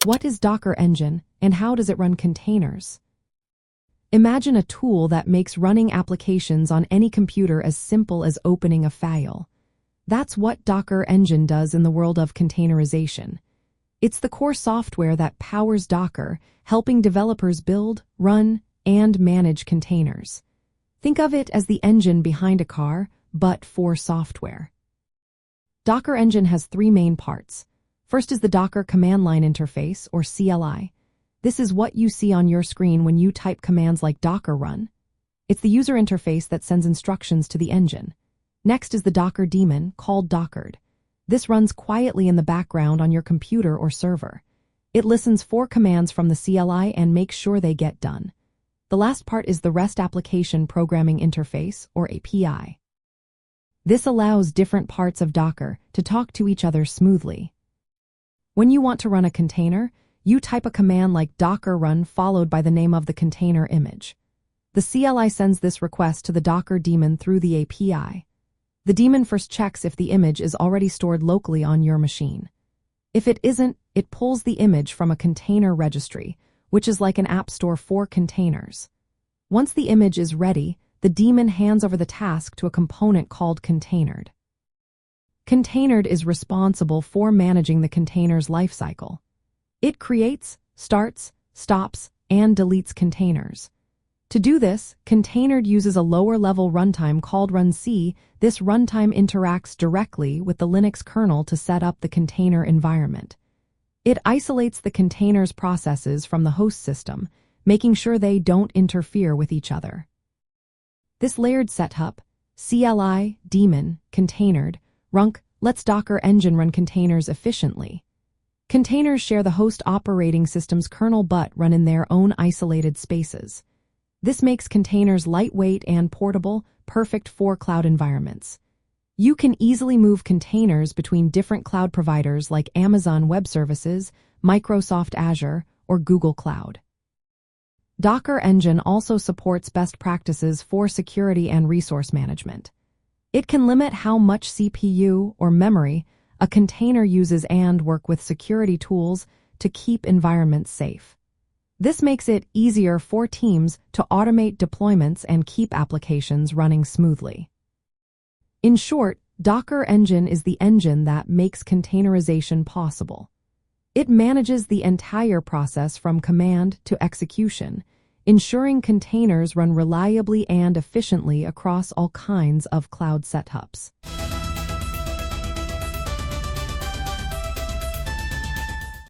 What is Docker Engine, and how does it run containers? Imagine a tool that makes running applications on any computer as simple as opening a file. That's what Docker Engine does in the world of containerization. It's the core software that powers Docker, helping developers build, run, and manage containers. Think of it as the engine behind a car, but for software. Docker Engine has three main parts. First is the Docker Command Line Interface, or CLI. This is what you see on your screen when you type commands like Docker run. It's the user interface that sends instructions to the engine. Next is the Docker daemon, called Dockered. This runs quietly in the background on your computer or server. It listens for commands from the CLI and makes sure they get done. The last part is the REST Application Programming Interface, or API. This allows different parts of Docker to talk to each other smoothly. When you want to run a container, you type a command like Docker run followed by the name of the container image. The CLI sends this request to the Docker daemon through the API. The daemon first checks if the image is already stored locally on your machine. If it isn't, it pulls the image from a container registry, which is like an app store for containers. Once the image is ready, the daemon hands over the task to a component called Containered. Containered is responsible for managing the container's lifecycle. It creates, starts, stops, and deletes containers. To do this, Containered uses a lower-level runtime called runc. This runtime interacts directly with the Linux kernel to set up the container environment. It isolates the container's processes from the host system, making sure they don't interfere with each other. This layered setup, CLI, daemon, containered, runc, lets Docker Engine run containers efficiently. Containers share the host operating system's kernel but run in their own isolated spaces. This makes containers lightweight and portable, perfect for cloud environments. You can easily move containers between different cloud providers like Amazon Web Services, Microsoft Azure, or Google Cloud. Docker Engine also supports best practices for security and resource management. It can limit how much CPU or memory a container uses and work with security tools to keep environments safe. This makes it easier for teams to automate deployments and keep applications running smoothly. In short, Docker Engine is the engine that makes containerization possible. It manages the entire process from command to execution, ensuring containers run reliably and efficiently across all kinds of cloud setups.